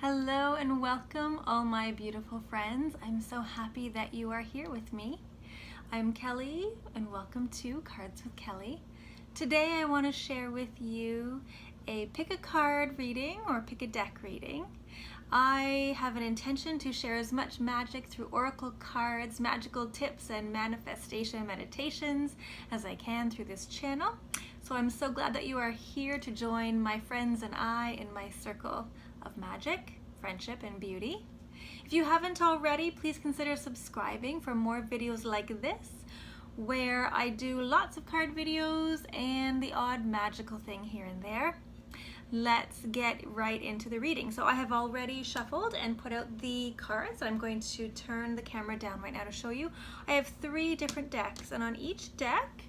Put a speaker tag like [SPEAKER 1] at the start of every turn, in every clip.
[SPEAKER 1] Hello and welcome, all my beautiful friends. I'm so happy that you are here with me. I'm Kelly and welcome to Cards with Kelly. Today I want to share with you a pick a card reading or pick a deck reading. I have an intention to share as much magic through oracle cards, magical tips, and manifestation meditations as I can through this channel. So I'm so glad that you are here to join my friends and I in my circle of magic, friendship, and beauty. If you haven't already, please consider subscribing for more videos like this, where I do lots of card videos and the odd magical thing here and there. Let's get right into the reading. So I have already shuffled and put out the cards. I'm going to turn the camera down right now to show you. I have 3 different decks, and on each deck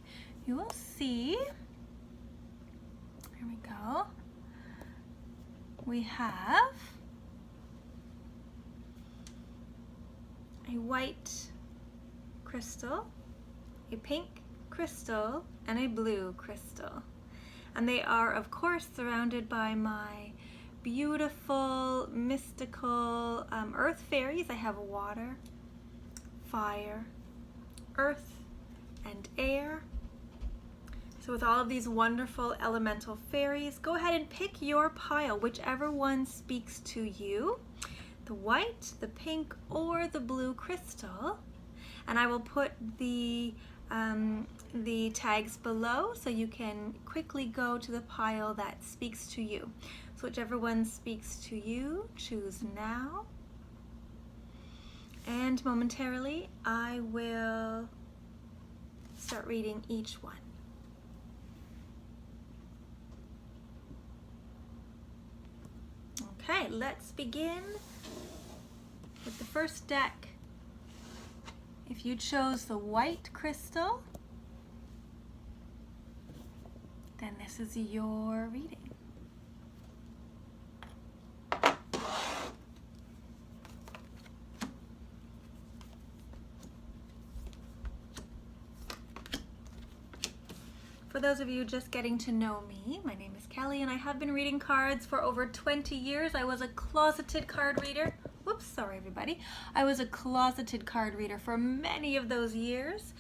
[SPEAKER 1] you will see, here we go, we have a white crystal, a pink crystal, and a blue crystal. And they are, of course, surrounded by my beautiful, mystical earth fairies. I have water, fire, earth, and air. So with all of these wonderful elemental fairies, go ahead and pick your pile, whichever one speaks to you, the white, the pink, or the blue crystal. And I will put the tags below so you can quickly go to the pile that speaks to you. So whichever one speaks to you, choose now. And momentarily, I will start reading each one. Okay, let's begin with the first deck. If you chose the white crystal, then this is your reading. For those of you just getting to know me, my name is Kelly and I have been reading cards for over 20 years. I was a closeted card reader. Whoops, sorry everybody. I was a closeted card reader for many of those years.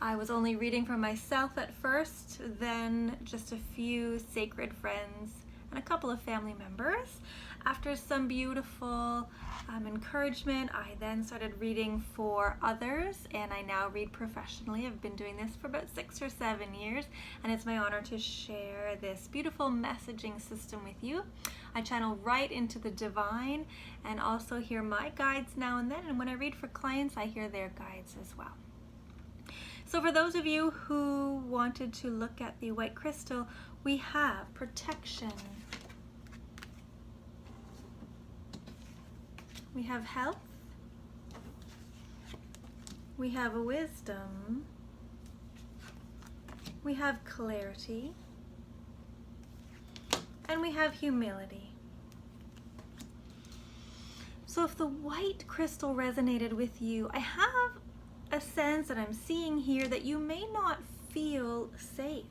[SPEAKER 1] I was only reading for myself at first, then just a few sacred friends and a couple of family members. After some beautiful encouragement, I then started reading for others, and I now read professionally. I've been doing this for about 6 or 7 years, and it's my honor to share this beautiful messaging system with you. I channel right into the divine and also hear my guides now and then, and when I read for clients, I hear their guides as well. So for those of you who wanted to look at the white crystal, we have protection. We have health. We have wisdom. We have clarity. And we have humility. So if the white crystal resonated with you, I have a sense that I'm seeing here that you may not feel safe.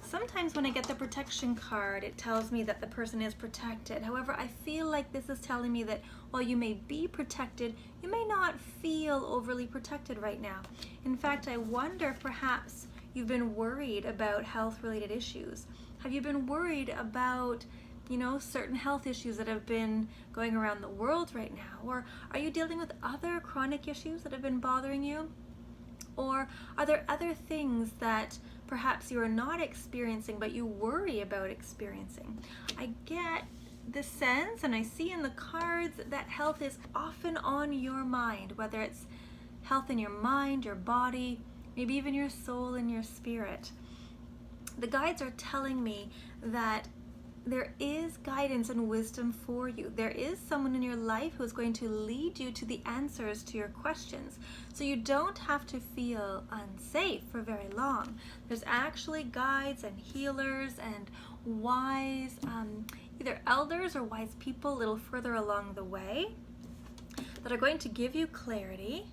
[SPEAKER 1] Sometimes when I get the protection card, it tells me that the person is protected. However, I feel like this is telling me that while you may be protected, you may not feel overly protected right now. In fact, I wonder if perhaps you've been worried about health-related issues. Have you been worried about, certain health issues that have been going around the world right now? Or are you dealing with other chronic issues that have been bothering you? Or are there other things that perhaps you are not experiencing but you worry about experiencing? I get the sense, and I see in the cards, that health is often on your mind, whether it's health in your mind, your body, maybe even your soul and your spirit. The guides are telling me that there is guidance and wisdom for you. There is someone in your life who is going to lead you to the answers to your questions. So you don't have to feel unsafe for very long. There's actually guides and healers and wise, either elders or wise people a little further along the way that are going to give you clarity,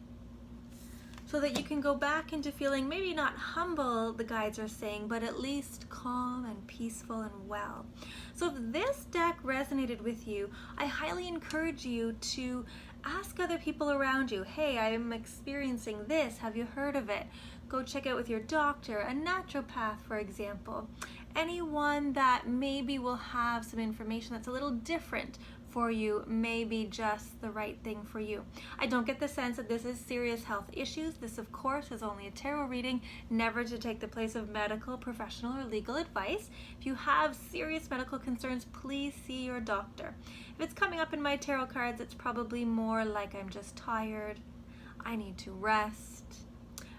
[SPEAKER 1] so that you can go back into feeling maybe not humble, the guides are saying, but at least calm and peaceful and well. So if this deck resonates resonated with you, I highly encourage you to ask other people around you, hey, I'm experiencing this, have you heard of it? Go check it with your doctor, a naturopath, for example. Anyone that maybe will have some information that's a little different for you, may be just the right thing for you. I don't get the sense that this is serious health issues. This, of course, is only a tarot reading, never to take the place of medical, professional, or legal advice. If you have serious medical concerns, please see your doctor. If it's coming up in my tarot cards, it's probably more like I'm just tired, I need to rest,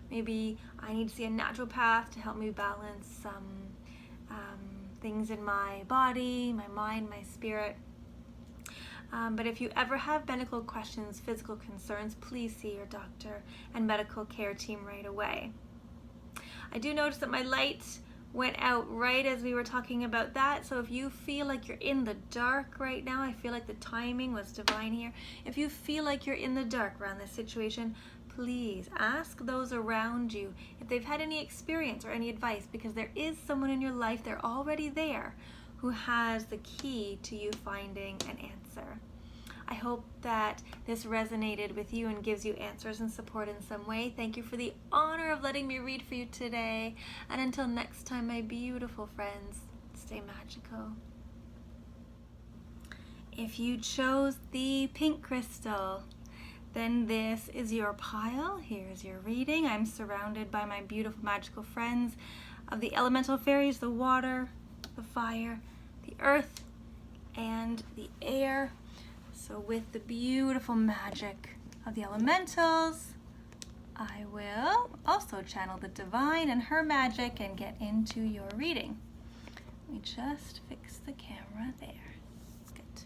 [SPEAKER 1] maybe I need to see a naturopath to help me balance some things in my body, my mind, my spirit. But if you ever have medical questions, physical concerns, please see your doctor and medical care team right away. I do notice that my light went out right as we were talking about that. So if you feel like you're in the dark right now, I feel like the timing was divine here. If you feel like you're in the dark around this situation, please ask those around you if they've had any experience or any advice, because there is someone in your life, they're already there, who has the key to you finding an answer. I hope that this resonated with you and gives you answers and support in some way. Thank you for the honor of letting me read for you today. And until next time, my beautiful friends, stay magical. If you chose the pink crystal, then this is your pile. Here's your reading. I'm surrounded by my beautiful magical friends of the elemental fairies, the water, the fire, the earth, and the air. So with the beautiful magic of the elementals, I will also channel the divine and her magic and get into your reading. Let me just fix the camera there. Good.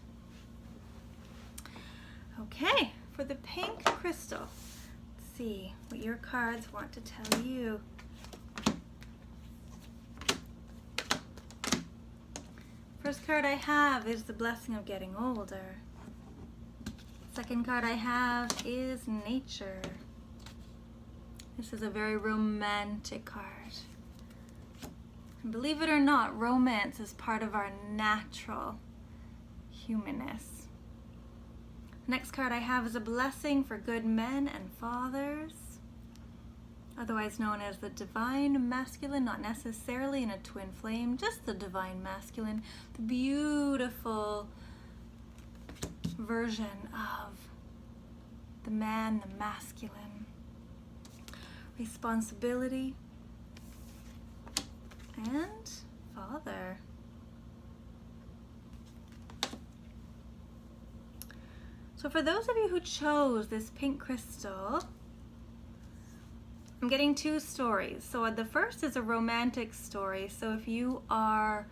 [SPEAKER 1] Okay, for the pink crystal, let's see what your cards want to tell you. First card I have is the blessing of getting older. Second card I have is nature. This is a very romantic card. And believe it or not, romance is part of our natural humanness. Next card I have is a blessing for good men and fathers, otherwise known as the divine masculine, not necessarily in a twin flame, just the divine masculine, the beautiful version of the man, the masculine. Responsibility and father. So for those of you who chose this pink crystal, I'm getting two stories. So the first is a romantic story. So if you are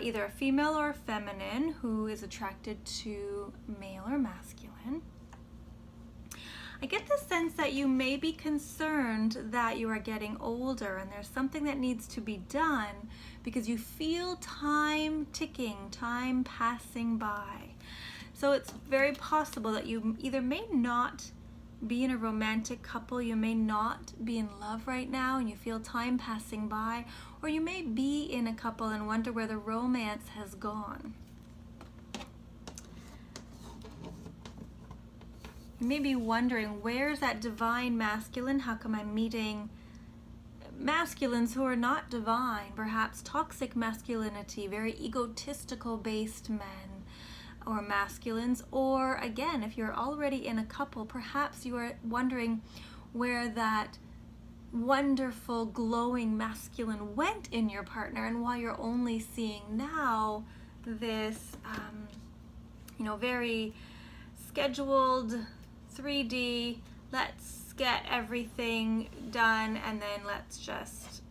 [SPEAKER 1] either a female or a feminine who is attracted to male or masculine, I get the sense that you may be concerned that you are getting older and there's something that needs to be done because you feel time ticking, time passing by. So it's very possible that you either may not be in a romantic couple, you may not be in love right now and you feel time passing by, or you may be in a couple and wonder where the romance has gone. You may be wondering, where's that divine masculine? How come I'm meeting masculines who are not divine? Perhaps toxic masculinity, very egotistical based men or masculines. Or again, if you're already in a couple, perhaps you are wondering where that wonderful glowing masculine went in your partner and why you're only seeing now this very scheduled 3D, let's get everything done and then let's just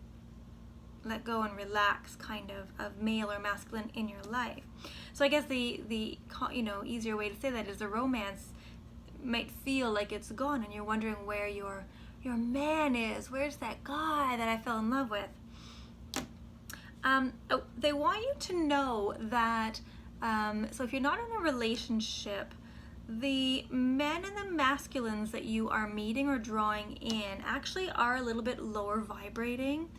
[SPEAKER 1] let go and relax kind of male or masculine in your life. So I guess the easier way to say that is the romance might feel like it's gone and you're wondering where your man is. Where's that guy that I fell in love with? They want you to know that, so if you're not in a relationship, the men and the masculines that you are meeting or drawing in actually are a little bit lower vibrating,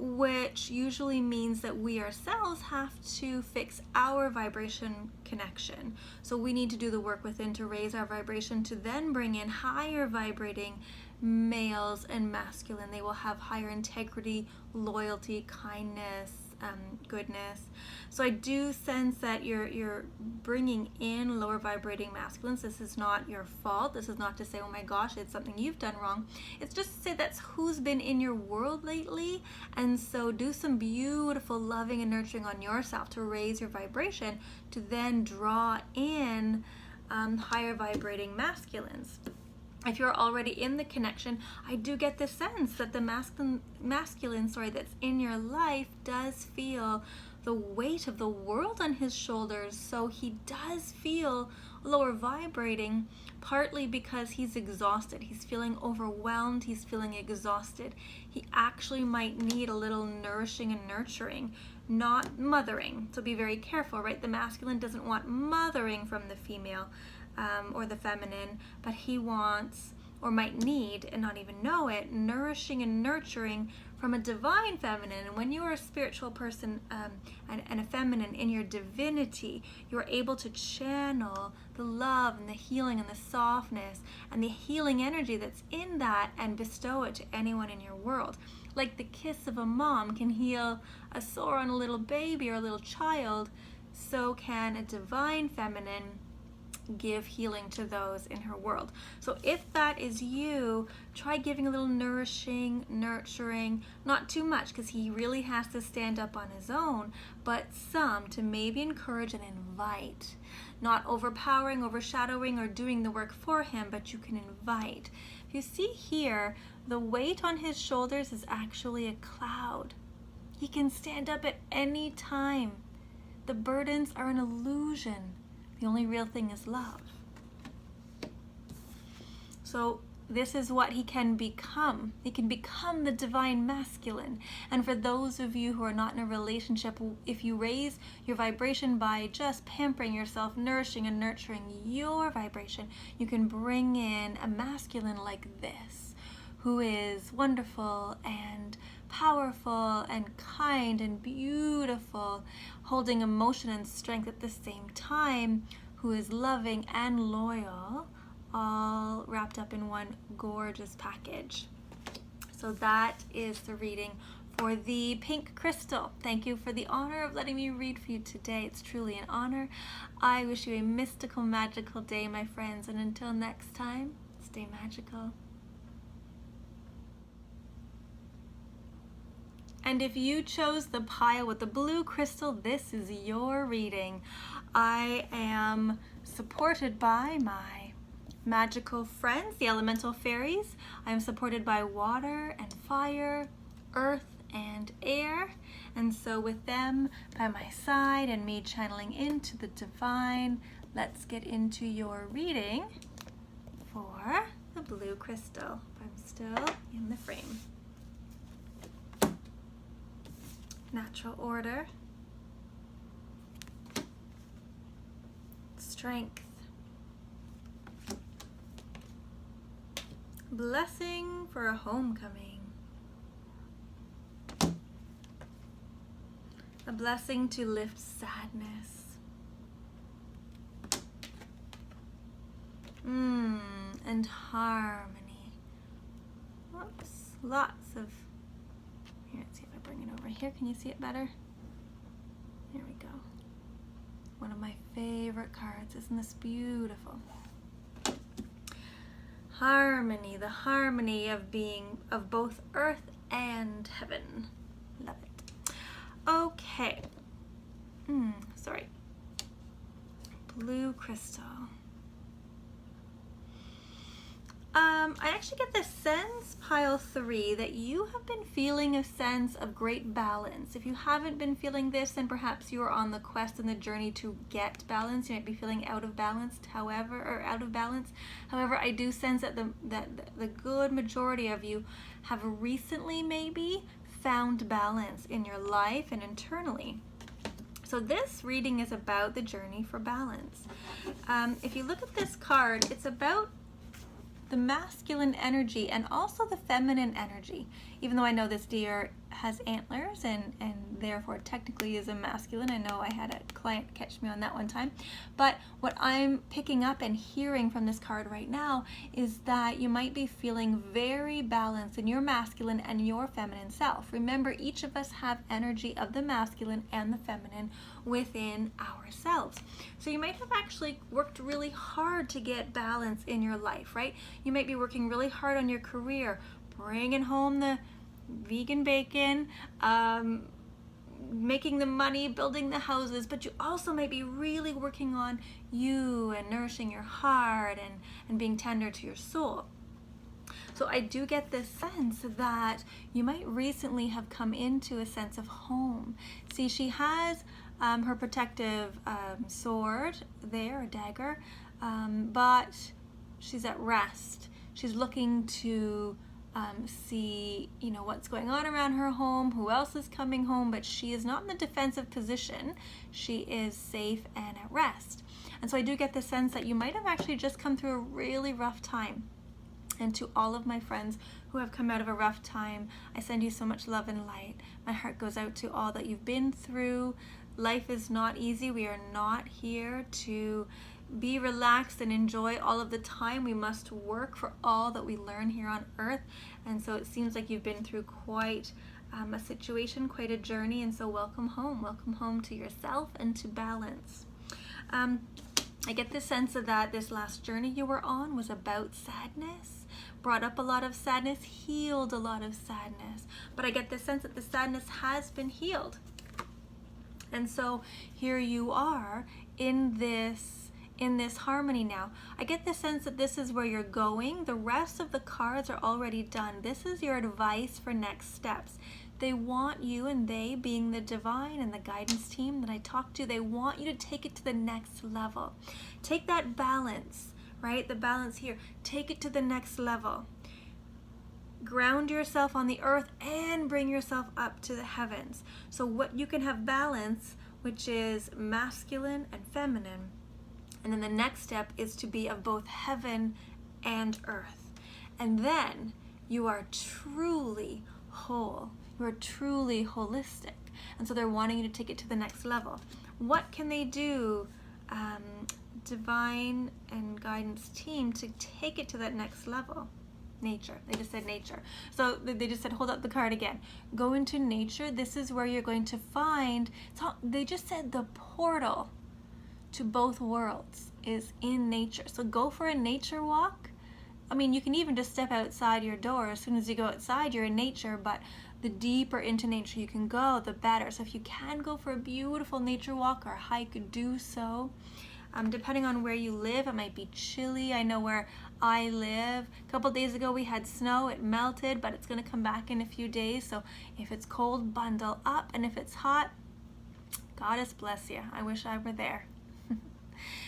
[SPEAKER 1] which usually means that we ourselves have to fix our vibration connection. So we need to do the work within to raise our vibration, to then bring in higher vibrating males and masculine. They will have higher integrity, loyalty, kindness, goodness. So I do sense that you're bringing in lower vibrating masculines. This is not your fault. This is not to say, oh my gosh, it's something you've done wrong. It's just to say that's who's been in your world lately. And so do some beautiful loving and nurturing on yourself to raise your vibration, to then draw in higher vibrating masculines. If you're already in the connection, I do get the sense that the masculine, that's in your life does feel the weight of the world on his shoulders. So he does feel lower vibrating, partly because he's exhausted. He's feeling overwhelmed. He's feeling exhausted. He actually might need a little nourishing and nurturing, not mothering. So be very careful, right? The masculine doesn't want mothering from the female. Or the feminine, but he wants, or might need, and not even know it, nourishing and nurturing from a divine feminine. And when you are a spiritual person and a feminine in your divinity, you're able to channel the love and the healing and the softness and the healing energy that's in that and bestow it to anyone in your world. Like the kiss of a mom can heal a sore on a little baby or a little child, so can a divine feminine give healing to those in her world. So if that is you, try giving a little nourishing, nurturing, not too much because he really has to stand up on his own, but some to maybe encourage and invite. Not overpowering, overshadowing, or doing the work for him, but you can invite. If you see here, the weight on his shoulders is actually a cloud. He can stand up at any time. The burdens are an illusion. The only real thing is love. So this is what he can become. He can become the divine masculine. And for those of you who are not in a relationship, if you raise your vibration by just pampering yourself, nourishing and nurturing your vibration, you can bring in a masculine like this, who is wonderful and powerful and kind and beautiful, holding emotion and strength at the same time, who is loving and loyal, all wrapped up in one gorgeous package. So that is the reading for the pink crystal. Thank you for the honor of letting me read for you today. It's truly an honor. I wish you a mystical, magical day, my friends, and until next time, stay magical. And if you chose the pile with the blue crystal, this is your reading. I am supported by my magical friends, the elemental fairies. I am supported by water and fire, earth and air. And so with them by my side and me channeling into the divine, let's get into your reading for the blue crystal. I'm still in the frame. Natural order, strength, blessing for a homecoming, a blessing to lift sadness, and harmony. Whoops, lots of. Here, let's see if I bring it over here. Can you see it better? There we go. One of my favorite cards. Isn't this beautiful? Harmony, the harmony of being of both earth and heaven. Love it. Okay. Sorry. Blue crystal. I actually get the sense, pile 3, that you have been feeling a sense of great balance. If you haven't been feeling this, then perhaps you are on the quest and the journey to get balance. You might be feeling out of balance. However, I do sense that the good majority of you have recently maybe found balance in your life and internally. So this reading is about the journey for balance. If you look at this card, it's about the masculine energy and also the feminine energy. Even though I know this dear has antlers and therefore technically is a masculine. I know I had a client catch me on that one time. But what I'm picking up and hearing from this card right now is that you might be feeling very balanced in your masculine and your feminine self. Remember, each of us have energy of the masculine and the feminine within ourselves. So you might have actually worked really hard to get balance in your life, right? You might be working really hard on your career, bringing home the vegan bacon, making the money, building the houses, but you also might be really working on you and nourishing your heart and being tender to your soul. So I do get this sense that you might recently have come into a sense of home. See, she has her protective sword there, a dagger, but she's at rest. She's looking to see, what's going on around her home, who else is coming home, but she is not in the defensive position. She is safe and at rest. And so I do get the sense that you might have actually just come through a really rough time. And to all of my friends who have come out of a rough time, I send you so much love and light. My heart goes out to all that you've been through. Life is not easy. We are not here to be relaxed and enjoy all of the time. We must work for all that we learn here on earth. And so it seems like you've been through quite a situation, quite a journey. And so welcome home. Welcome home to yourself and to balance. I get the sense of that this last journey you were on was about sadness, brought up a lot of sadness, healed a lot of sadness. But I get the sense that the sadness has been healed. And so here you are in this harmony now. I get the sense that this is where you're going. The rest of the cards are already done. This is your advice for next steps. They want you, and they being the divine and the guidance team that I talked to, they want you to take it to the next level. Take that balance, right? The balance here. Take it to the next level. Ground yourself on the earth and bring yourself up to the heavens. So what you can have balance, which is masculine and feminine. And then the next step is to be of both heaven and earth. And then you are truly whole. You are truly holistic. And so they're wanting you to take it to the next level. What can they do, divine and guidance team, to take it to that next level? Nature. They just said nature. So they just said, hold up the card again. Go into nature. This is where you're going to find, they just said the portal to both worlds is in nature. So go for a nature walk. I mean, you can even just step outside your door. As soon as you go outside, you're in nature, but the deeper into nature you can go, the better. So if you can go for a beautiful nature walk or hike, do so. Depending on where you live, it might be chilly. I know where I live. A couple days ago we had snow. It melted, but it's going to come back in a few days. So if it's cold, bundle up. And if it's hot, Goddess bless you. I wish I were there.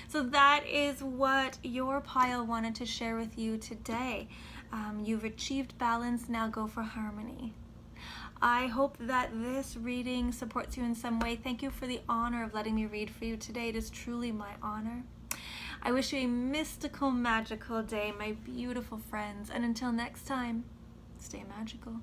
[SPEAKER 1] So that is what your pile wanted to share with you today. You've achieved balance. Now go for harmony. I hope that this reading supports you in some way. Thank you for the honor of letting me read for you today. It is truly my honor. I wish you a mystical, magical day, my beautiful friends. And until next time, stay magical.